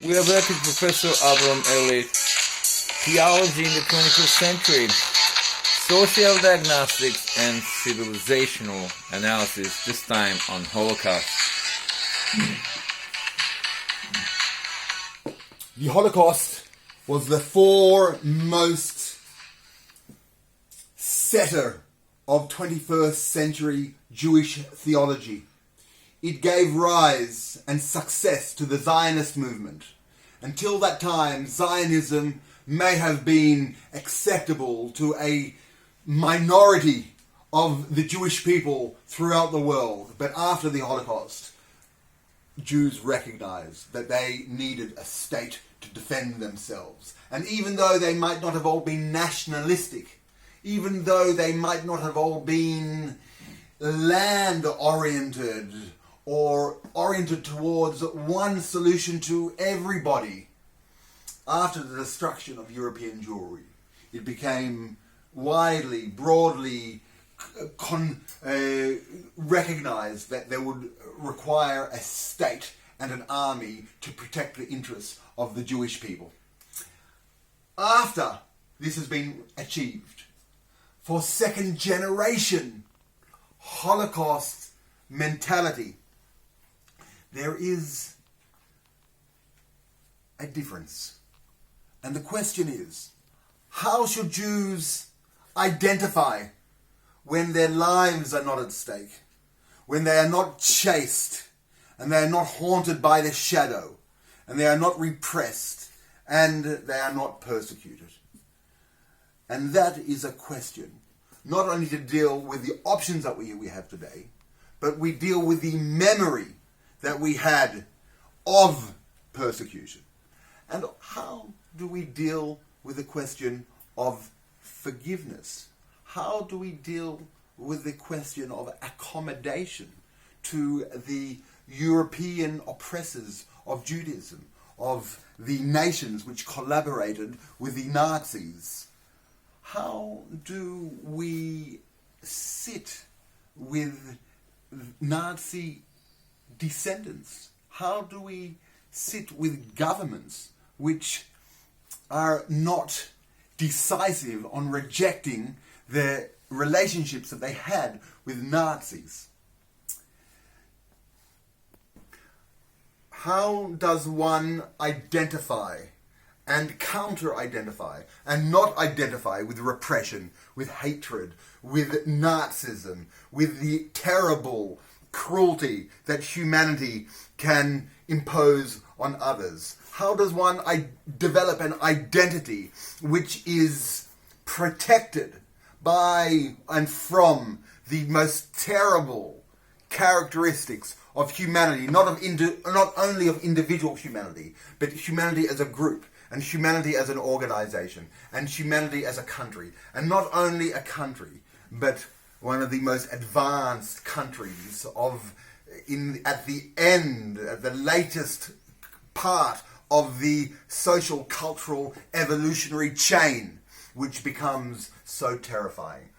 We are back with Professor Abraham Elliott, Theology in the 21st Century, Social Diagnostics and Civilizational Analysis, this time on Holocaust. The Holocaust was the foremost setter of 21st century Jewish theology. It gave rise and success to the Zionist movement. Until that time, Zionism may have been acceptable to a minority of the Jewish people throughout the world. But after the Holocaust, Jews recognized that they needed a state to defend themselves. And even though they might not have all been nationalistic, even though they might not have all been land-oriented, or oriented towards one solution to everybody. After the destruction of European Jewry, it became widely, broadly recognized that they would require a state and an army to protect the interests of the Jewish people. After this has been achieved, for second generation Holocaust mentality, there is a difference. And the question is, how should Jews identify when their lives are not at stake, when they are not chased, and they are not haunted by the shadow, and they are not repressed, and they are not persecuted? And that is a question, not only to deal with the options that we have today, but we deal with the memory that we had of persecution. And how do we deal with the question of forgiveness? How do we deal with the question of accommodation to the European oppressors of Judaism, of the nations which collaborated with the Nazis? How do we sit with Nazi descendants? How do we sit with governments which are not decisive on rejecting the relationships that they had with Nazis? How does one identify and counter-identify and not identify with repression, with hatred, with Nazism, with the terrible cruelty that humanity can impose on others? How does one develop an identity which is protected by and from the most terrible characteristics of humanity, not only of individual humanity, but humanity as a group, and humanity as an organization, and humanity as a country, and not only a country, but one of the most advanced countries at the latest part of the social, cultural, evolutionary chain, which becomes so terrifying.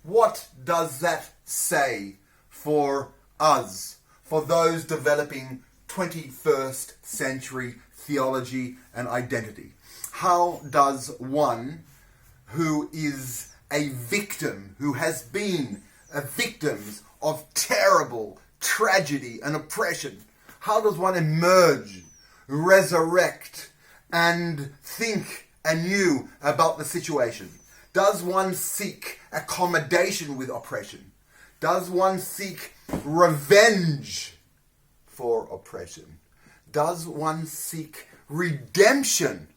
What does that say for us, for those developing 21st century theology and identity? How does one who is a victim, who has been a victim of terrible tragedy and oppression, how does one emerge, resurrect, and think anew about the situation? Does one seek accommodation with oppression? Does one seek revenge for oppression? Does one seek redemption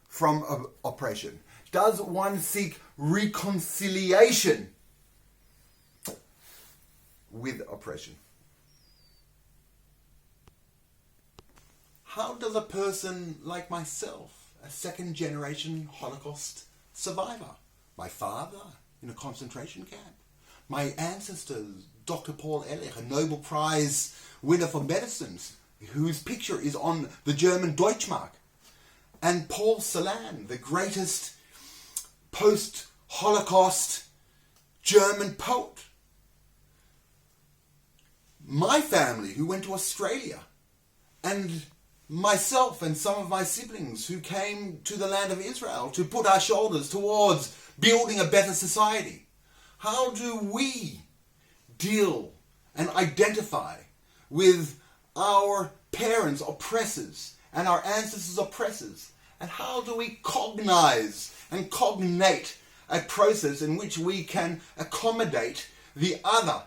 from oppression? Does one seek reconciliation with oppression? How does a person like myself, a second generation Holocaust survivor, my father in a concentration camp, my ancestors, Dr. Paul Ehrlich, a Nobel Prize winner for medicine, whose picture is on the German Deutschmark, and Paul Celan, the greatest post-Holocaust German poet. My family, who went to Australia, and myself and some of my siblings who came to the land of Israel to put our shoulders towards building a better society? How do we deal and identify with our parents' oppressors and our ancestors' oppressors? And how do we cognize and cognate a process in which we can accommodate the other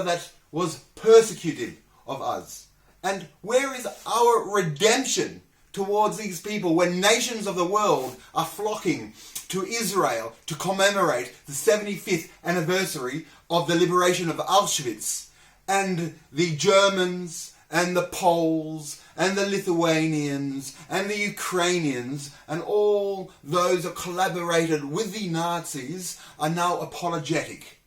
that was persecuted of us? And where is our redemption towards these people when nations of the world are flocking to Israel to commemorate the 75th anniversary of the liberation of Auschwitz, and the Germans and the Poles and the Lithuanians and the Ukrainians and all those who collaborated with the Nazis are now apologetic?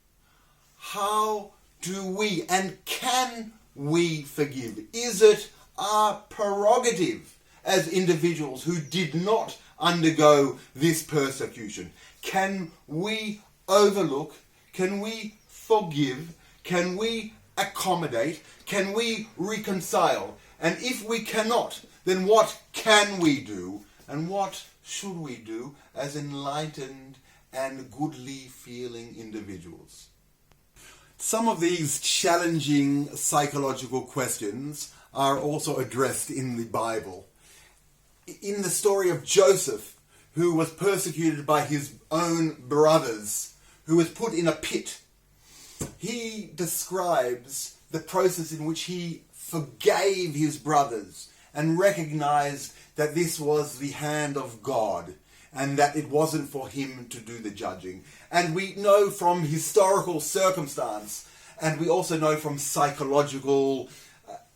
How do we and can we forgive? Is it our prerogative as individuals who did not undergo this persecution? Can we overlook? Can we forgive? Can we accommodate? Can we reconcile? And if we cannot, then what can we do? And what should we do as enlightened and goodly feeling individuals? Some of these challenging psychological questions are also addressed in the Bible. In the story of Joseph, who was persecuted by his own brothers, who was put in a pit, he describes the process in which he forgave his brothers and recognized that this was the hand of God and that it wasn't for him to do the judging. And we know from historical circumstance, and we also know from psychological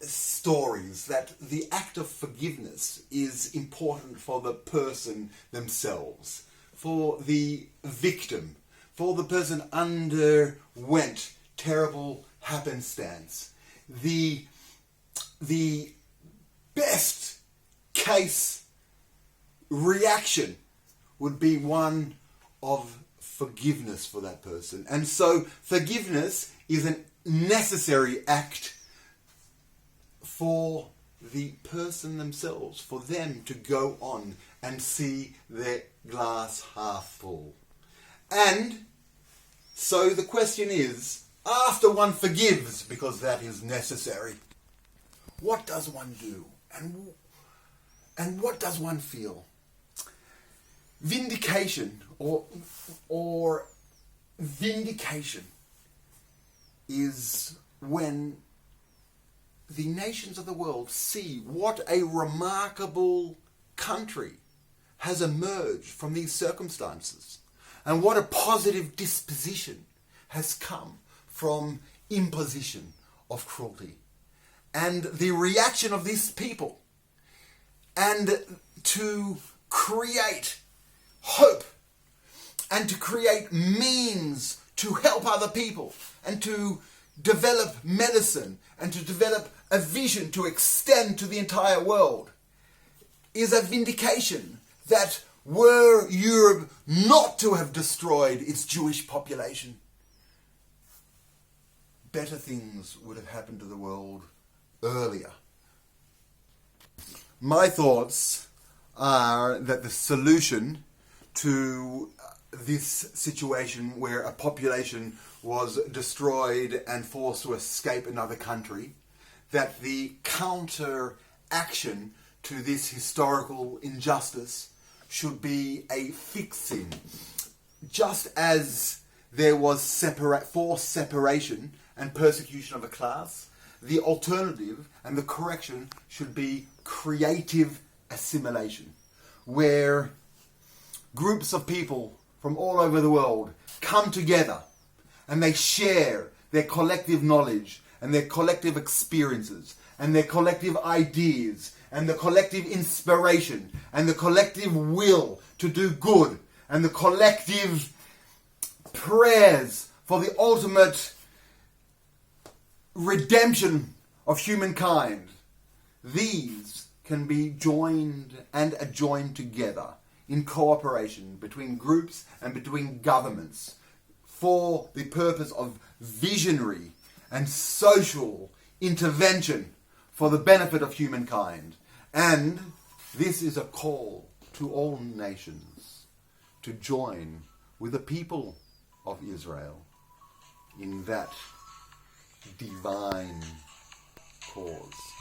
stories, that the act of forgiveness is important for the person themselves, for the victim, for the person underwent terrible happenstance. The best case reaction would be one of forgiveness for that person. And so forgiveness is a necessary act for the person themselves, for them to go on and see their glass half full. And so the question is, after one forgives, because that is necessary, what does one do? And what does one feel? Vindication or vindication is when the nations of the world see what a remarkable country has emerged from these circumstances, and what a positive disposition has come from imposition of cruelty. And the reaction of these people, and to create hope, and to create means to help other people, and to develop medicine, and to develop a vision to extend to the entire world, is a vindication that were Europe not to have destroyed its Jewish population, better things would have happened to the world earlier. My thoughts are that the solution to this situation where a population was destroyed and forced to escape another country, that the counter action to this historical injustice should be a fixing. Just as there was forced separation and persecution of a class, the alternative and the correction should be creative assimilation, where groups of people from all over the world come together and they share their collective knowledge and their collective experiences and their collective ideas and the collective inspiration and the collective will to do good and the collective prayers for the ultimate redemption of humankind. These can be joined and adjoined together in cooperation between groups and between governments for the purpose of visionary and social intervention for the benefit of humankind. And this is a call to all nations to join with the people of Israel in that divine cause.